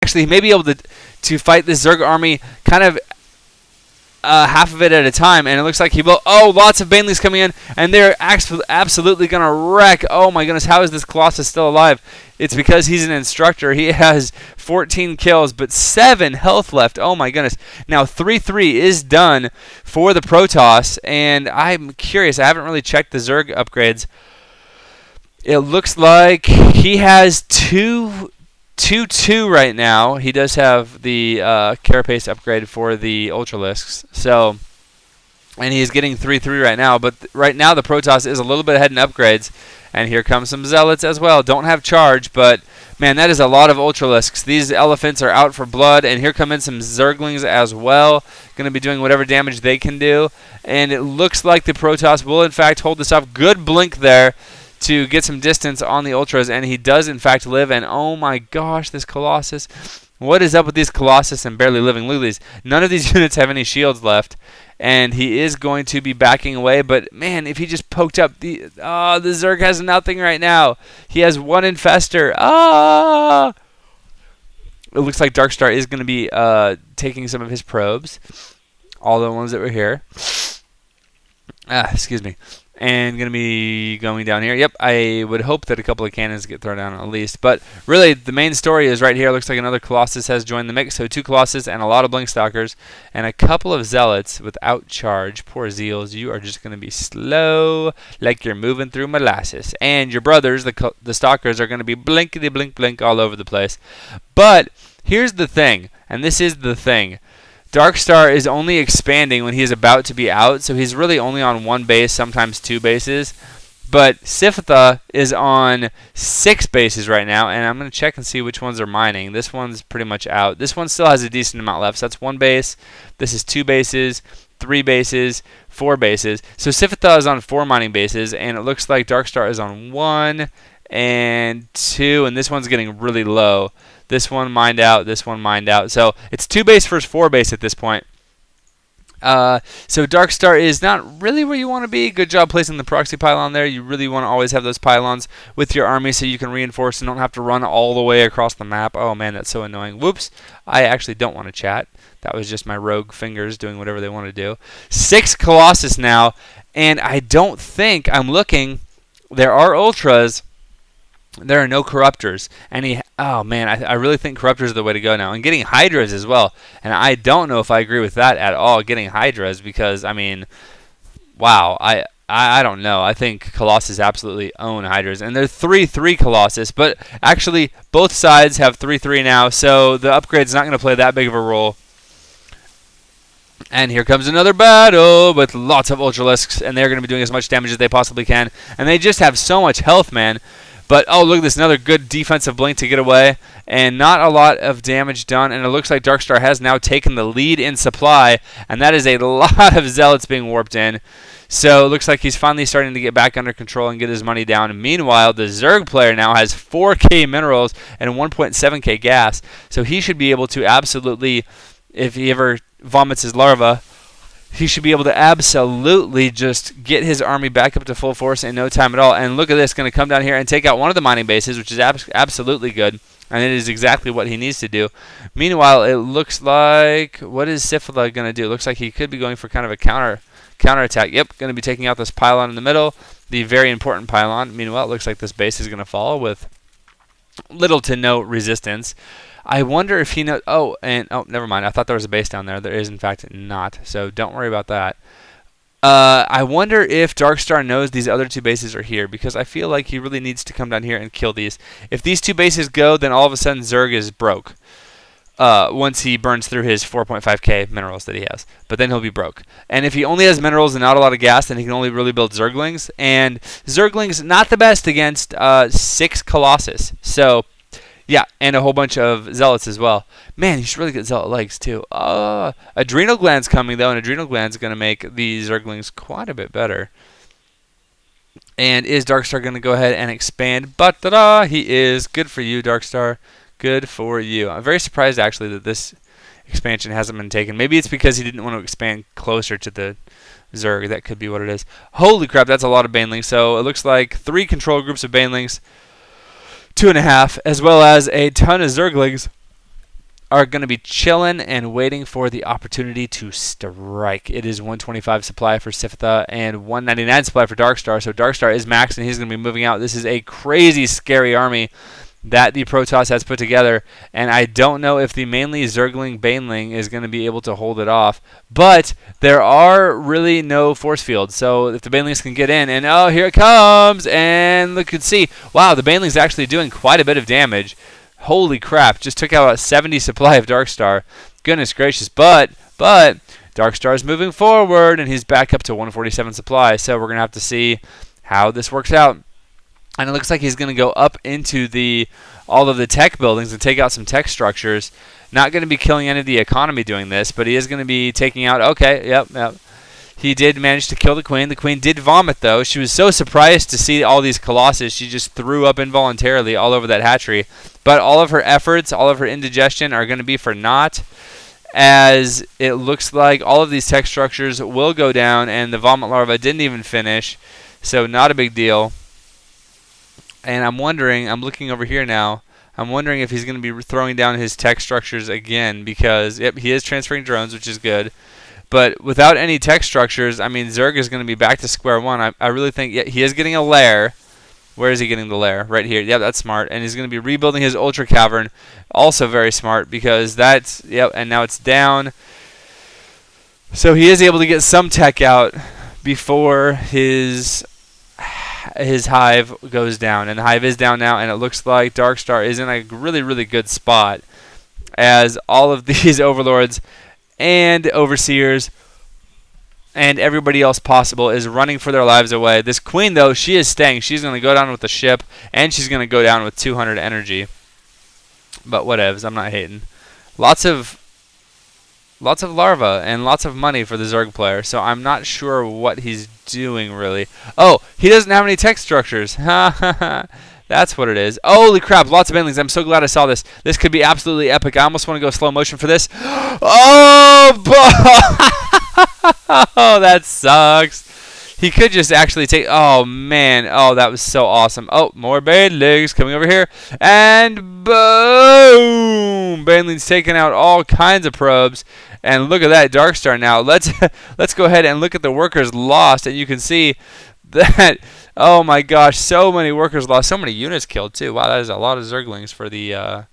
actually he may be able to fight this Zerg army kind of half of it at a time, and it looks like he will. Oh, lots of banelings coming in, and they're absolutely going to wreck. Oh my goodness, how is this Colossus still alive? It's because he's an instructor. He has 14 kills, but 7 health left. Oh my goodness. Now 3-3 is done for the Protoss, and I'm curious. I haven't really checked the Zerg upgrades. It looks like he has 2-2 right now. He does have the Carapace upgrade for the Ultralisks. So, and he's getting 3-3 right now. But right now the Protoss is a little bit ahead in upgrades. And here comes some Zealots as well. Don't have charge, but man, that is a lot of Ultralisks. These elephants are out for blood. And here come in some Zerglings as well. Going to be doing whatever damage they can do. And it looks like the Protoss will in fact hold this off. Good blink there to get some distance on the Ultras, and he does in fact live. And oh my gosh, this Colossus. What is up with these Colossus and barely living? Look at these. None of these units have any shields left, and he is going to be backing away. But man, if he just poked up the Zerg has nothing right now. He has 1 infester. It looks like DarkStar is going to be taking some of his probes, all the ones that were here. Excuse me. And going to be going down here. Yep, I would hope that a couple of cannons get thrown down at least. But really, the main story is right here. Looks like another Colossus has joined the mix. So 2 Colossus and a lot of Blinkstalkers. And a couple of Zealots without charge. Poor Zeals, you are just going to be slow like you're moving through molasses. And your brothers, the Stalkers, are going to be blinkety blink blink all over the place. But here's the thing, and this is the thing. DarkStar is only expanding when he is about to be out, so he's really only on 1 base, sometimes 2 bases. But Sifitha is on 6 bases right now, and I'm going to check and see which ones are mining. This one's pretty much out. This one still has a decent amount left, so that's 1 base. This is 2 bases, 3 bases, 4 bases. So Sifitha is on 4 mining bases, and it looks like DarkStar is on 1 and 2, and this one's getting really low. This one mined out, this one mined out. So it's 2 base versus 4 base at this point. So DarkStar is not really where you want to be. Good job placing the proxy pylon there. You really want to always have those pylons with your army so you can reinforce and don't have to run all the way across the map. Oh man, that's so annoying. Whoops. I actually don't want to chat. That was just my rogue fingers doing whatever they want to do. 6 Colossus now, and I don't think, I'm looking, there are Ultras. There are no Corruptors. Oh man, I really think Corruptors are the way to go now. And getting Hydras as well. And I don't know if I agree with that at all, getting Hydras, because, I mean, wow. I don't know. I think Colossus absolutely own Hydras. And they're 3-3 Colossus, but actually both sides have 3-3 now, so the upgrade's not going to play that big of a role. And here comes another battle with lots of Ultralisks, and they're going to be doing as much damage as they possibly can. And they just have so much health, man. But, oh, look at this. Another good defensive blink to get away. And not a lot of damage done. And it looks like DarkStar has now taken the lead in supply. And that is a lot of Zealots being warped in. So it looks like he's finally starting to get back under control and get his money down. And meanwhile, the Zerg player now has 4K minerals and 1.7K gas. So he should be able to absolutely, if he ever vomits his larva, he should be able to absolutely just get his army back up to full force in no time at all. And look at this, going to come down here and take out one of the mining bases, which is absolutely good. And it is exactly what he needs to do. Meanwhile, it looks like, what is Sifila going to do? It looks like he could be going for kind of a counterattack. Yep, going to be taking out this pylon in the middle, the very important pylon. Meanwhile, it looks like this base is going to fall with little to no resistance. I wonder if he knows. Oh, never mind. I thought there was a base down there. There is, in fact, not. So don't worry about that. I wonder if DarkStar knows these other 2 bases are here, because I feel like he really needs to come down here and kill these. If these 2 bases go, then all of a sudden Zerg is broke. Once he burns through his 4.5k minerals that he has. But then he'll be broke. And if he only has minerals and not a lot of gas, then he can only really build Zerglings. And Zerglings, not the best against 6 Colossus. So, yeah, and a whole bunch of Zealots as well. Man, you should really get Zealot legs too. Adrenal gland's coming though, and Adrenal gland's going to make the Zerglings quite a bit better. And is DarkStar going to go ahead and expand? But he is. Good for you, DarkStar. Good for you. I'm very surprised actually that this expansion hasn't been taken. Maybe it's because he didn't want to expand closer to the Zerg. That could be what it is. Holy crap, that's a lot of Banelings. So it looks like 3 control groups of Banelings. 2.5, as well as a ton of Zerglings. are going to be chilling and waiting for the opportunity to strike. It is 125 supply for Sifta and 199 supply for DarkStar. So DarkStar is maxed and he's going to be moving out. This is a crazy, scary army that the Protoss has put together, and I don't know if the mainly Zergling Baneling is going to be able to hold it off, but there are really no force fields, so if the Banelings can get in, and oh, here it comes, and look and see, wow, the Baneling's actually doing quite a bit of damage. Holy crap, just took out a 70 supply of DarkStar. Goodness gracious, but DarkStar is moving forward, and he's back up to 147 supply, so we're going to have to see how this works out. And it looks like he's going to go up into all of the tech buildings and take out some tech structures. Not going to be killing any of the economy doing this, but he is going to be taking out... Okay, yep. He did manage to kill the Queen. The Queen did vomit, though. She was so surprised to see all these Colossus, she just threw up involuntarily all over that hatchery. But all of her efforts, all of her indigestion are going to be for naught, as it looks like all of these tech structures will go down, and the vomit larva didn't even finish, so not a big deal. And I'm wondering, I'm looking over here now, I'm wondering if he's going to be throwing down his tech structures again, because, yep, he is transferring drones, which is good. But without any tech structures, I mean, Zerg is going to be back to square one. I really think, yeah, he is getting a lair. Where is he getting the lair? Right here. Yep, that's smart. And he's going to be rebuilding his Ultra Cavern. Also very smart, because that's, yep, and now it's down. So he is able to get some tech out before his hive goes down, and the hive is down now, and it looks like DarkStar is in a really, really good spot, as all of these overlords and overseers and everybody else possible is running for their lives away. This Queen, though, she is staying. She's going to go down with the ship, and she's going to go down with 200 energy. But whatevs, I'm not hating. Lots of larva and lots of money for the Zerg player, so I'm not sure what he's doing, really. Oh, he doesn't have any tech structures. That's what it is. Holy crap, lots of Banelings. I'm so glad I saw this. This could be absolutely epic. I almost want to go slow motion for this. Oh, oh, that sucks. He could just actually take... Oh, man. Oh, that was so awesome. Oh, more Banelings coming over here. And boom! Banelings taking out all kinds of probes. And look at that, DarkStar now. Let's go ahead and look at the workers lost. And you can see that... Oh, my gosh. So many workers lost. So many units killed, too. Wow, that is a lot of Zerglings for the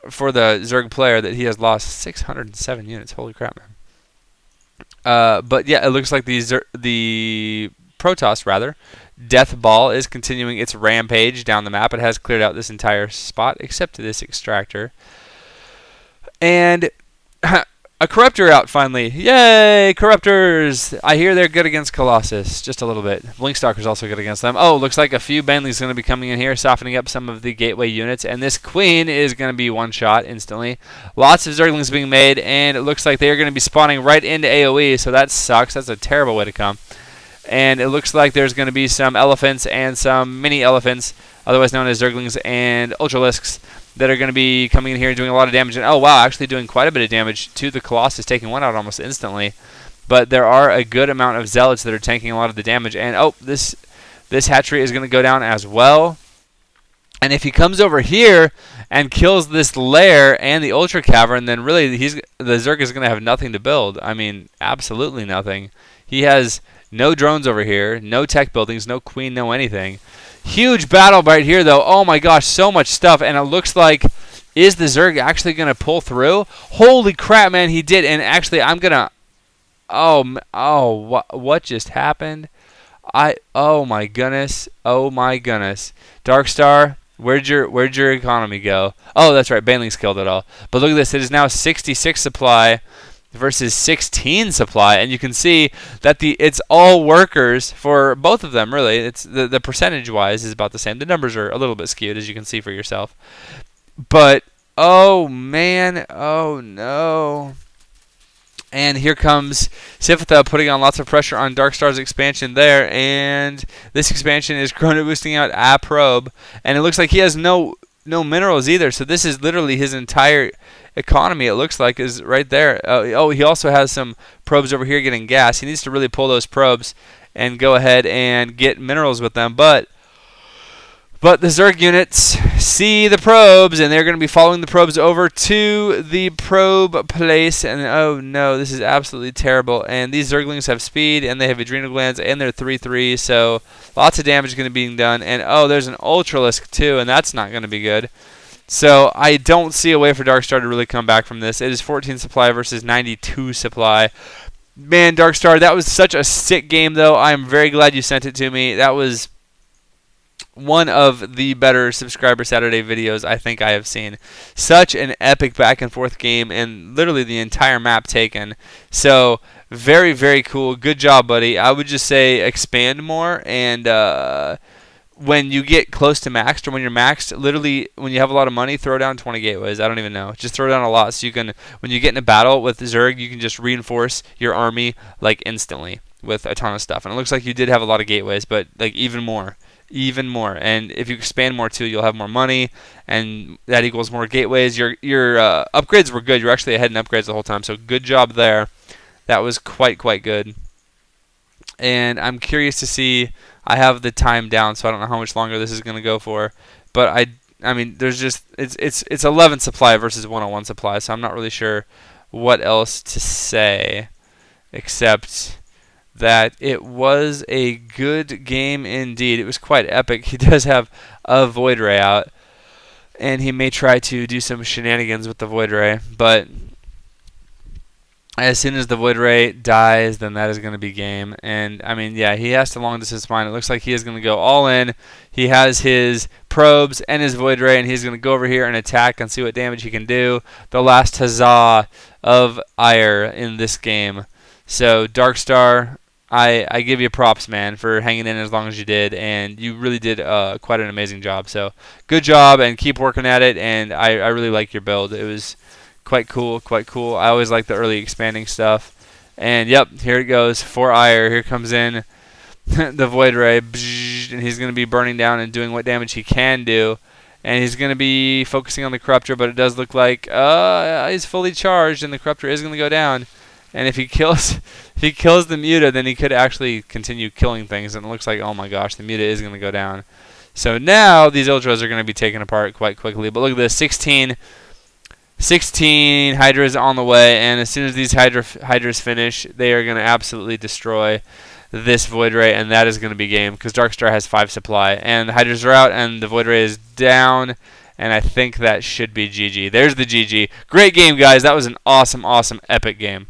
Zerg player that he has lost 607 units. Holy crap, man. But yeah, it looks like the Protoss, rather, Death Ball is continuing its rampage down the map. It has cleared out this entire spot, except this extractor. And a Corruptor out, finally. Yay, Corruptors! I hear they're good against Colossus, just a little bit. Blinkstalker's also good against them. Oh, looks like a few Banelings going to be coming in here, softening up some of the gateway units. And this Queen is going to be one-shot instantly. Lots of Zerglings being made, and it looks like they are going to be spawning right into AoE, so that sucks. That's a terrible way to come. And it looks like there's going to be some elephants and some mini-elephants, otherwise known as Zerglings and Ultralisks, that are going to be coming in here and doing a lot of damage. And oh, wow, actually doing quite a bit of damage to the Colossus, taking one out almost instantly. But there are a good amount of Zealots that are tanking a lot of the damage. And oh, this hatchery is going to go down as well. And if he comes over here and kills this lair and the Ultra Cavern, then really the Zerg is going to have nothing to build. I mean, absolutely nothing. He has no drones over here, no tech buildings, no Queen, no anything. Huge battle right here, though. Oh my gosh, so much stuff. And it looks like, is the Zerg actually going to pull through? Holy crap, man, he did. And actually, I'm going to... what just happened? Oh my goodness. Oh my goodness. DarkStar, where'd your economy go? Oh, that's right, Banelings killed it all. But look at this. It is now 66 supply versus 16 supply, and you can see that it's all workers for both of them, really. It's the percentage-wise is about the same. The numbers are a little bit skewed, as you can see for yourself. But, oh, man. Oh, no. And here comes Sifta putting on lots of pressure on DarkStar's expansion there, and this expansion is chrono boosting out a probe, and it looks like he has no minerals either, so this is literally his entire economy, it looks like, is right there. Oh, he also has some probes over here getting gas. He needs to really pull those probes and go ahead and get minerals with them. But But the Zerg units see the probes, and they're going to be following the probes over to the probe place. And oh no, this is absolutely terrible. And these Zerglings have speed, and they have adrenal glands, and they're 3/3, so lots of damage is going to be done. And oh, there's an Ultralisk too, and that's not going to be good. So I don't see a way for DarkStar to really come back from this. It is 14 supply versus 92 supply. Man, DarkStar, that was such a sick game, though. I am very glad you sent it to me. That was one of the better Subscriber Saturday videos I think I have seen. Such an epic back and forth game, and literally the entire map taken. So very, very cool. Good job, buddy. I would just say expand more, and when you get close to maxed, or when you're maxed, literally when you have a lot of money, throw down 20 gateways. I don't even know. Just throw down a lot, so you can, when you get in a battle with Zerg, you can just reinforce your army like instantly with a ton of stuff. And it looks like you did have a lot of gateways, but like even more. And if you expand more too, you'll have more money, and that equals more gateways. Your upgrades were good. You're actually ahead in upgrades the whole time, so good job there. That was quite good. And I'm curious to see. I have the time down, so I don't know how much longer this is going to go for. But I mean, there's just it's 11 supply versus 101 supply, so I'm not really sure what else to say except that it was a good game indeed. It was quite epic. He does have a Void Ray out, and he may try to do some shenanigans with the Void Ray, but as soon as the Void Ray dies, then that is going to be game. And, I mean, yeah, he has to long distance mine. It looks like he is going to go all in. He has his probes and his Void Ray, and he's going to go over here and attack and see what damage he can do. The last huzzah of ire in this game. So, DarkStar, I give you props, man, for hanging in as long as you did, and you really did quite an amazing job. So, good job, and keep working at it, and I really like your build. It was quite cool. I always like the early expanding stuff. And, yep, here it goes for ire. Here comes in the Void Ray, and he's going to be burning down and doing what damage he can do. And he's going to be focusing on the Corruptor, but it does look like he's fully charged, and the Corruptor is going to go down. And if he kills the Muta, then he could actually continue killing things. And it looks like, oh my gosh, the Muta is going to go down. So now these Ultras are going to be taken apart quite quickly. But look at this, 16 Hydras on the way. And as soon as these Hydras finish, they are going to absolutely destroy this Void Ray. And that is going to be game, because DarkStar has 5 supply. And the Hydras are out, and the Void Ray is down. And I think that should be GG. There's the GG. Great game, guys. That was an awesome, epic game.